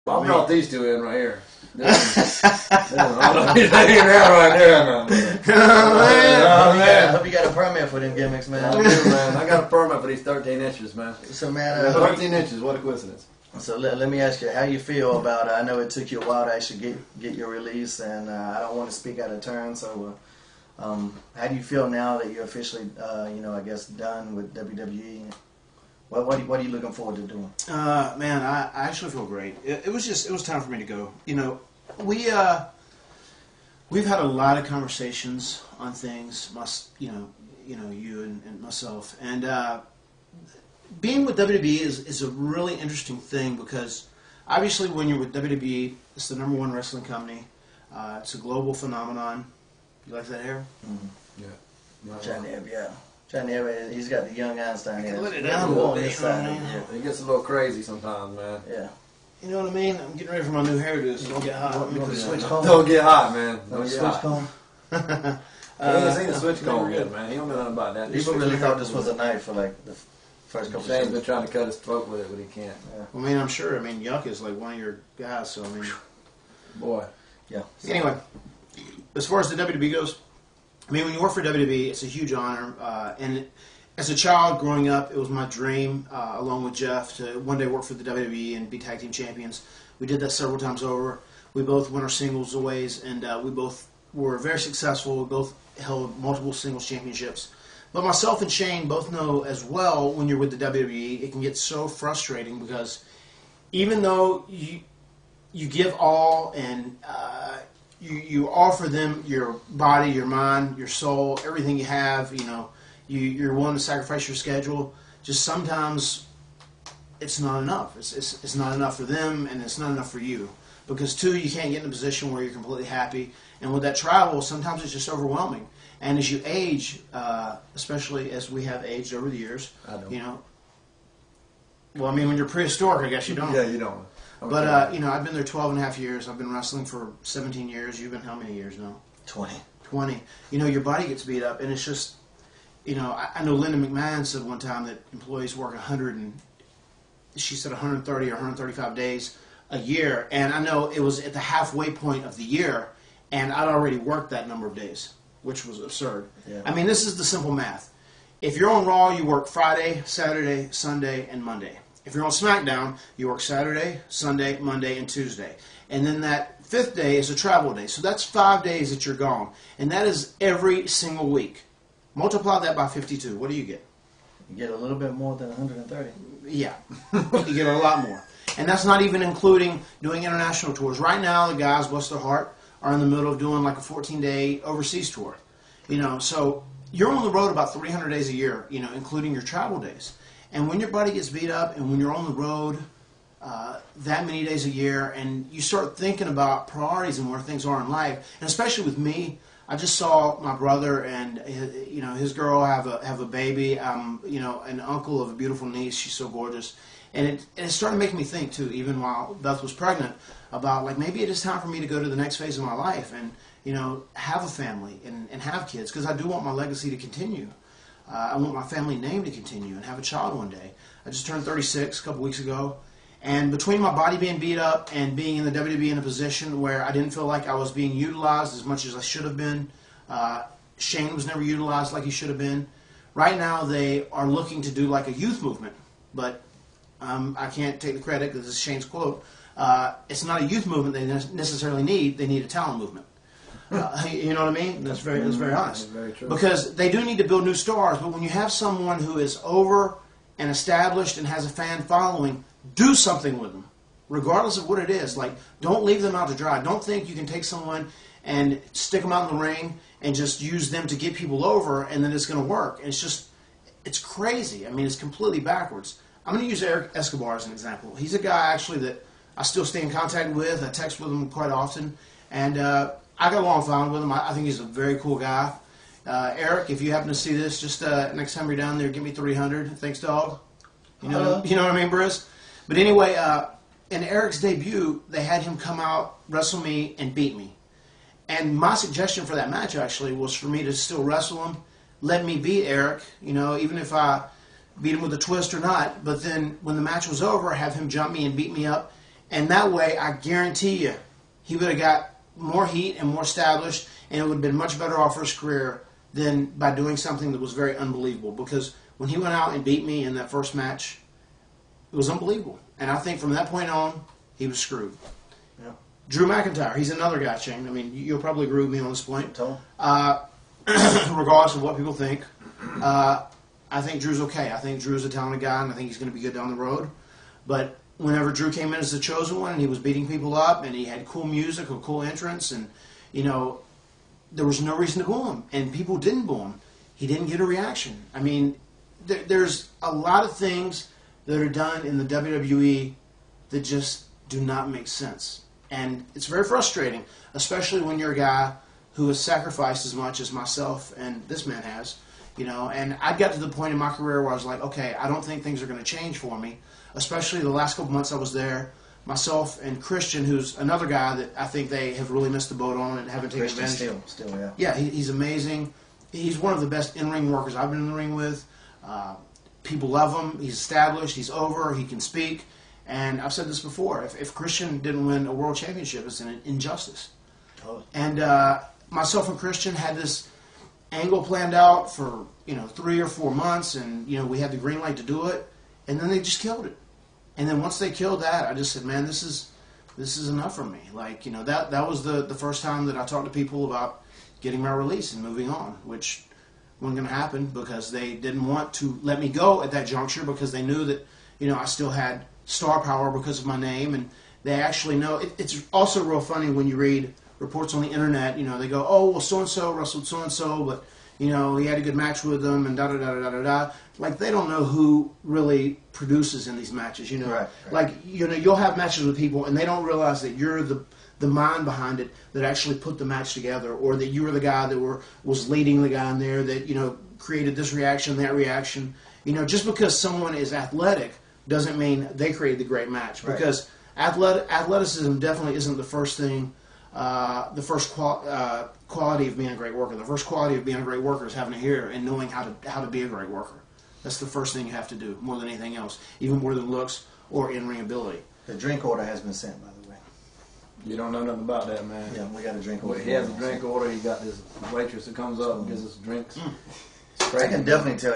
I brought these two in right here. He's hanging out right there now. I hope you got a permit for them gimmicks, man. I do, man. I got a permit for these 13 inches, man. So, man, 13 inches. What a coincidence. So let me ask you, how you feel about? I know it took you a while to actually get your release, and I don't want to speak out of turn. So, how do you feel now that you're officially, I guess, done with WWE? What are you looking forward to doing? Man, I actually feel great. It was time for me to go. We've had a lot of conversations on things. You and myself, and being with WWE is a really interesting thing because obviously when you're with WWE, it's the #1 wrestling company. It's a global phenomenon. You like that hair? Mm-hmm. Yeah. Johnny, he's got the young Einstein here. Let it down a little bit, It gets a little crazy sometimes, man. Yeah. You know what I mean? I'm getting ready for my new hairdo, so don't get hot. Don't get hot, man. Don't Switch get hot. comb. He ain't seen the switch comb yet, man. He don't know nothing about that. People really thought this was a knife for like the first couple of Shane's shows. been trying to cut his throat with it, but he can't. Yeah. I mean, I'm sure. Yuck is like one of your guys, so I mean. Boy. Yeah. Anyway, as far as the WWE goes, when you work for WWE, it's a huge honor. And as a child growing up, it was my dream, along with Jeff, to one day work for the WWE and be tag team champions. We did that several times over. We both won our singles aways, and we both were very successful. We both held multiple singles championships. But myself and Shane both know as well, when you're with the WWE, it can get so frustrating because even though you give all and you offer them your body, your mind, your soul, everything you have, you're willing to sacrifice your schedule, just sometimes it's not enough. It's not enough for them, and it's not enough for you. Because, two, you can't get in a position where you're completely happy. And with that travel, sometimes it's just overwhelming. And as you age, especially as we have aged over the years, well, I mean, when you're prehistoric, I guess you don't. Yeah, you don't. Okay. But, I've been there 12 and a half years. I've been wrestling for 17 years. You've been how many years now? 20. 20. Your body gets beat up, and it's just, I know Linda McMahon said one time that employees work 130 or 135 days a year, and I know it was at the halfway point of the year, and I'd already worked that number of days, which was absurd. Yeah. I mean, this is the simple math. If you're on Raw, you work Friday, Saturday, Sunday, and Monday. If you're on SmackDown, you work Saturday, Sunday, Monday, and Tuesday. And then that fifth day is a travel day. So that's 5 days that you're gone. And that is every single week. Multiply that by 52. What do you get? You get a little bit more than 130. Yeah. You get a lot more. And that's not even including doing international tours. Right now, the guys, bless their heart, are in the middle of doing like a 14-day overseas tour. So you're on the road about 300 days a year, including your travel days. And when your body gets beat up and when you're on the road that many days a year and you start thinking about priorities and where things are in life, and especially with me, I just saw my brother and his girl have a baby. I'm an uncle of a beautiful niece. She's so gorgeous, and it started making me think too, even while Beth was pregnant, about like maybe it is time for me to go to the next phase of my life and have a family and have kids, because I do want my legacy to continue. I want my family name to continue and have a child one day. I just turned 36 a couple weeks ago, and between my body being beat up and being in the WWE in a position where I didn't feel like I was being utilized as much as I should have been, Shane was never utilized like he should have been. Right now they are looking to do like a youth movement, but I can't take the credit because this is Shane's quote. It's not a youth movement they necessarily need. They need a talent movement. You know what I mean? That's very honest. That's very true. Because they do need to build new stars, but when you have someone who is over and established and has a fan following, do something with them, regardless of what it is. Like, don't leave them out to dry. Don't think you can take someone and stick them out in the ring and just use them to get people over and then it's going to work. And it's crazy. I mean, it's completely backwards. I'm going to use Eric Escobar as an example. He's a guy actually that I still stay in contact with. I text with him quite often, and I got along fine with him. I think he's a very cool guy. Eric, if you happen to see this, just next time you're down there, give me 300. Thanks, dog. You know what I mean, Briz? But anyway, in Eric's debut, they had him come out, wrestle me, and beat me. And my suggestion for that match, actually, was for me to still wrestle him, let me beat Eric, even if I beat him with a twist or not. But then when the match was over, have him jump me and beat me up And that way, I guarantee you, he would have got more heat and more established, and it would have been much better off for his career than by doing something that was very unbelievable. Because when he went out and beat me in that first match, it was unbelievable. And I think from that point on, he was screwed. Yeah. Drew McIntyre, he's another guy, Shane. I mean, you'll probably agree with me on this point. Regardless of what people think, I think Drew's okay. I think Drew's a talented guy, and I think he's going to be good down the road. But whenever Drew came in as the chosen one, and he was beating people up, and he had cool music or cool entrance, and, you know, there was no reason to boo him, and people didn't boo him. He didn't get a reaction. I mean, there's a lot of things that are done in the WWE that just do not make sense. And it's very frustrating, especially when you're a guy who has sacrificed as much as myself and this man has, you know. And I got to the point in my career where I was like, okay, I don't think things are going to change for me, especially the last couple months I was there. Myself and Christian, who's another guy that I think they have really missed the boat on and haven't taken advantage. Still, yeah. Yeah, he's amazing. He's one of the best in-ring workers I've been in the ring with. People love him. He's established. He's over. He can speak. And I've said this before. If Christian didn't win a world championship, it's an injustice. Totally. And myself and Christian had this angle planned out for 3 or 4 months, and we had the green light to do it, and then they just killed it. And then once they killed that, I just said, man, this is enough for me. Like, that was the first time that I talked to people about getting my release and moving on, which wasn't going to happen because they didn't want to let me go at that juncture because they knew that I still had star power because of my name, and they actually know. It's also real funny when you read reports on the internet. They go, oh, well, so and so wrestled so and so, but he had a good match with them, and da da da da da da. Like, they don't know who really produces in these matches. Right. Like, you'll have matches with people, and they don't realize that you're the mind behind it that actually put the match together, or that you were the guy that was leading the guy in there that created this reaction, that reaction. Just because someone is athletic doesn't mean they created the great match. Right. Because athleticism definitely isn't the first thing, the first quality of being a great worker. The first quality of being a great worker is having a ear and knowing how to be a great worker. That's the first thing you have to do, more than anything else, even more than looks or in-ring ability. The drink order has been sent, by the way. You don't know nothing about that, man. Yeah, we got a drink order. He has a drink order. He got this waitress that comes up and gives us drinks. I can definitely tell,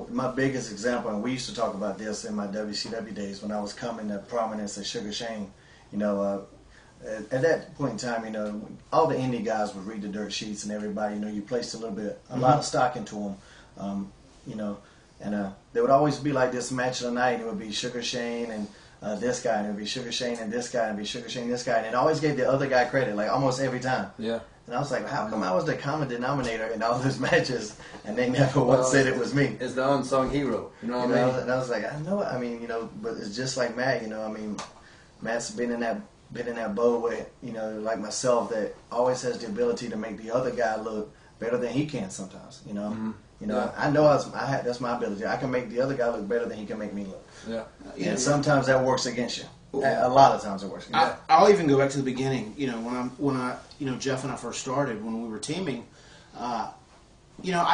my biggest example, and we used to talk about this in my WCW days when I was coming to prominence as Sugar Shane. At that point in time, all the indie guys would read the dirt sheets, and everybody, you placed a lot of stock into them, and there would always be like this match of the night. It would be Sugar Shane and this guy, and it would be Sugar Shane and this guy, and it would be Sugar Shane and this guy, and it always gave the other guy credit, like almost every time. Yeah. And I was like, how come I was the common denominator in all those matches, and they never once said it was me? It's the unsung hero. You know what I mean? And I was like, I know. I mean, but it's just like Matt. Matt's been in that boat where, like myself, that always has the ability to make the other guy look better than he can sometimes. Yeah. I know that's my ability. I can make the other guy look better than he can make me look. Yeah. And sometimes that works against you. A lot of times it works against you. I'll even go back to the beginning. When I Jeff and I first started, when we were teaming, I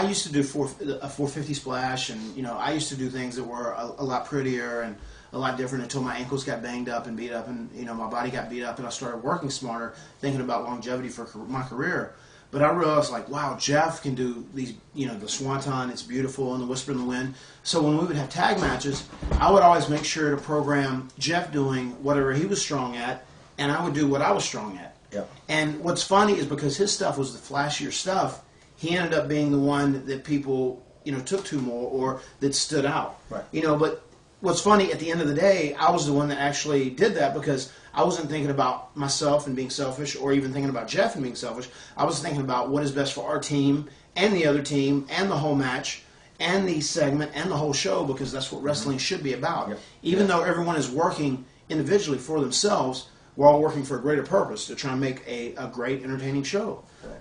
used to do a 450 splash, and I used to do things that were a lot prettier and a lot different until my ankles got banged up and beat up, and my body got beat up, and I started working smarter, thinking about longevity for my career. But I realized, like, wow, Jeff can do these, the Swanton, it's beautiful, and the Whisper in the Wind. So when we would have tag matches, I would always make sure to program Jeff doing whatever he was strong at, and I would do what I was strong at. Yep. And what's funny is because his stuff was the flashier stuff, he ended up being the one that people, took to more or that stood out. Right. But what's funny, at the end of the day, I was the one that actually did that because I wasn't thinking about myself and being selfish or even thinking about Jeff and being selfish. I was thinking about what is best for our team and the other team and the whole match and the segment and the whole show, because that's what wrestling should be about. Yep. Even though everyone is working individually for themselves, we're all working for a greater purpose to try and make a great, entertaining show. Right.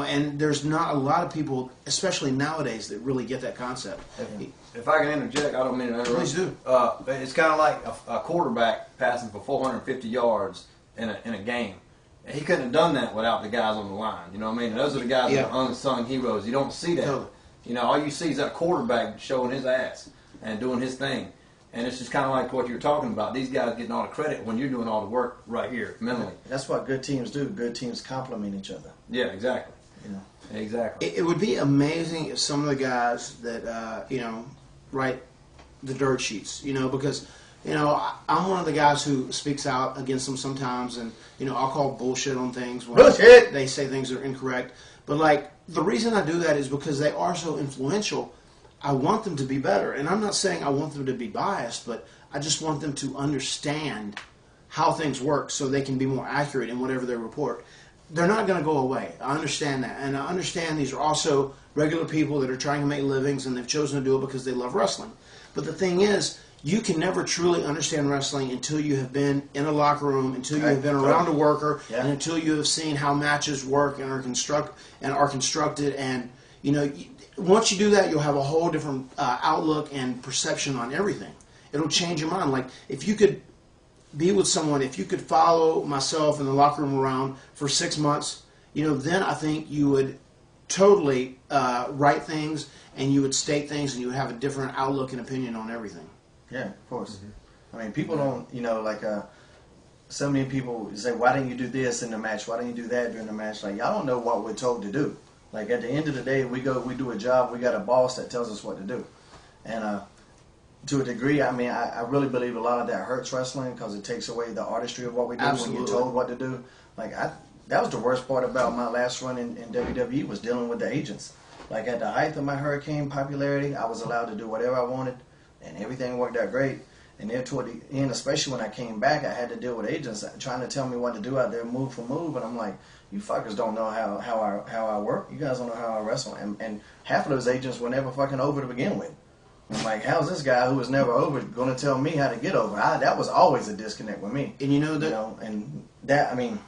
And there's not a lot of people, especially nowadays, that really get that concept. If I can interject, I don't mean to interrupt. Please do. It's kind of like a quarterback passing for 450 yards in a game. And he couldn't have done that without the guys on the line. You know what I mean? And those are the guys that are unsung heroes. You don't see that. Totally. All you see is that quarterback showing his ass and doing his thing. And it's just kind of like what you're talking about. These guys getting all the credit when you're doing all the work right here, mentally. That's what good teams do. Good teams complement each other. Yeah, exactly. You know, exactly. It would be amazing if some of the guys that write the dirt sheets, because I'm one of the guys who speaks out against them sometimes, and I'll call bullshit on things when bullshit. They say things that are incorrect. But like the reason I do that is because they are so influential. I want them to be better, and I'm not saying I want them to be biased, but I just want them to understand how things work so they can be more accurate in whatever they report. They're not going to go away. I understand that, and I understand these are also regular people that are trying to make livings, and they've chosen to do it because they love wrestling. But the thing is, you can never truly understand wrestling until you have been in a locker room, until you have been around a worker, and until you have seen how matches work and are constructed. And once you do that, you'll have a whole different outlook and perception on everything. It'll change your mind. Like if you could be with someone, if you could follow myself in the locker room around for 6 months, then I think you would totally write things and you would state things and you would have a different outlook and opinion on everything. Yeah, of course. I mean, people don't, so many people say, why didn't you do this in the match? Why didn't you do that during the match? Like, y'all don't know what we're told to do. Like, at the end of the day, we do a job. We got a boss that tells us what to do. And to a degree, I mean, I really believe a lot of that hurts wrestling because it takes away the artistry of what we do. Absolutely. When you're told what to do. Like, that was the worst part about my last run in WWE was dealing with the agents. Like, at the height of my Hurricane popularity, I was allowed to do whatever I wanted, and everything worked out great. And then toward the end, especially when I came back, I had to deal with agents trying to tell me what to do out there, move for move. And I'm like, you fuckers don't know how I work. You guys don't know how I wrestle. And half of those agents were never fucking over to begin with. I'm like, how's this guy who was never over going to tell me how to get over? That was always a disconnect with me. And I mean,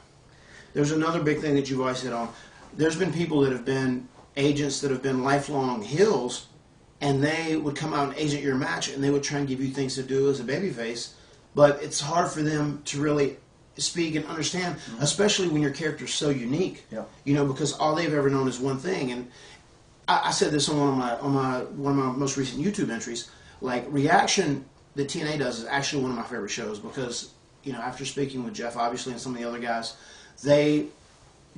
there's another big thing that you've always hit on. There's been people that have been agents that have been lifelong heels, and they would come out and agent your match, and they would try and give you things to do as a babyface, but it's hard for them to really speak and understand, especially when your character's so unique. Yeah. Because all they've ever known is one thing. And I said this on one of my most recent YouTube entries. Like, reaction that TNA does is actually one of my favorite shows because after speaking with Jeff, obviously, and some of the other guys, they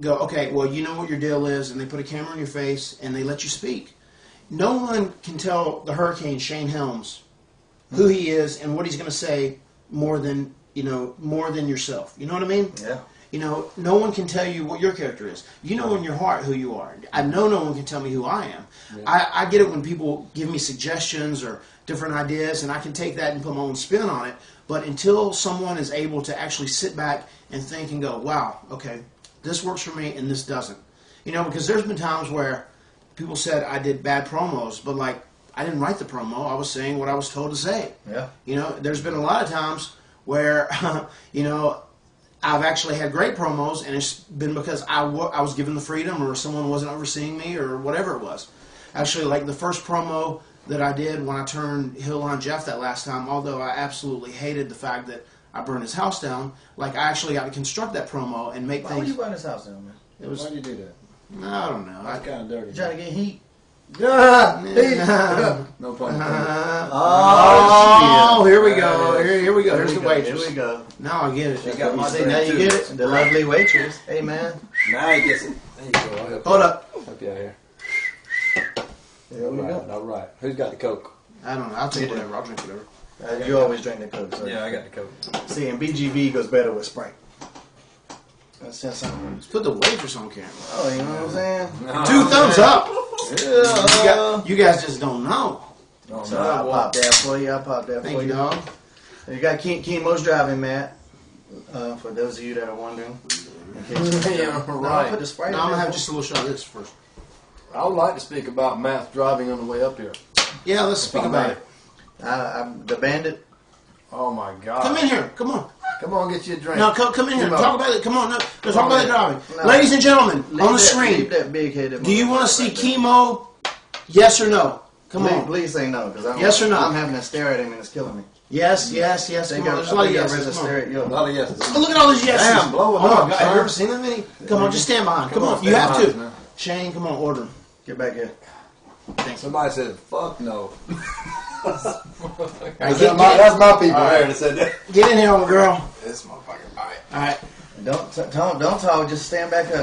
go, okay, well, you know what your deal is, and they put a camera in your face and they let you speak. No one can tell the Hurricane Shane Helms who he is and what he's going to say more than yourself. You know what I mean? Yeah. No one can tell you what your character is. You know in your heart who you are. I know no one can tell me who I am. Yeah. I get it when people give me suggestions or different ideas, and I can take that and put my own spin on it. But until someone is able to actually sit back and think and go, wow, okay, this works for me and this doesn't. Because there's been times where people said I did bad promos, but I didn't write the promo. I was saying what I was told to say. Yeah. There's been a lot of times where, I've actually had great promos, and it's been because I was given the freedom or someone wasn't overseeing me or whatever it was. Actually, like the first promo that I did when I turned heel on Jeff that last time, although I absolutely hated the fact that I burned his house down, I actually got to construct that promo and make things... Why would you burn his house down, man? Why did you do that? I don't know. That's kind of dirty. You trying to get heat? No pun intended. Oh, here we go. Here we go. Here's the waitress. Here we go. Now I get it. She got my now you get it. The lovely waitress. Hey, man. Now he gets it. There you go. I'll help Hold you. up. Help you out here. There we go. All right. Who's got the Coke? I don't know. I'll take whatever. I'll drink whatever. You always drink the Coke. So. Yeah, I got the Coke. See, and BGV goes better with Sprite. That's something. Let's put the waitress on camera. Oh, you know what I'm saying? No, 2 thumbs up. Yeah. You guys just don't know. So I'll pop that for you. Thank you, dog. You got Chemo's driving, Matt. For those of you that are wondering. Yeah, right. Put the Sprite No, I'm going to have just a little shot of this first. I would like to speak about Matt's driving on the way up here. Yeah, let's speak about it. The Bandit. Oh my God! Come in here. Come on. Come on, get you a drink. No, come in here. Talk about it. Come on. No, talk about the driving. No. Ladies and gentlemen, on the screen. Leave that big-headed. Do you want to see Chemo? Yes or no? Come on. Please say no, because yes or no? I'm having to stare at him and it's killing me. Yes. Come on. There's a lot of yeses. A lot of yeses. Look at all these yeses. Damn, blow it oh up, my God! Have you ever seen that many? Come on, just stand behind. Come on, you have to. Man. Shane, come on, order him. Get back here. Somebody said, "Fuck no." Right, That's my people All there right. that said that. Get in here, old girl. This motherfucker. All right. All right. Don't talk. Just stand back up.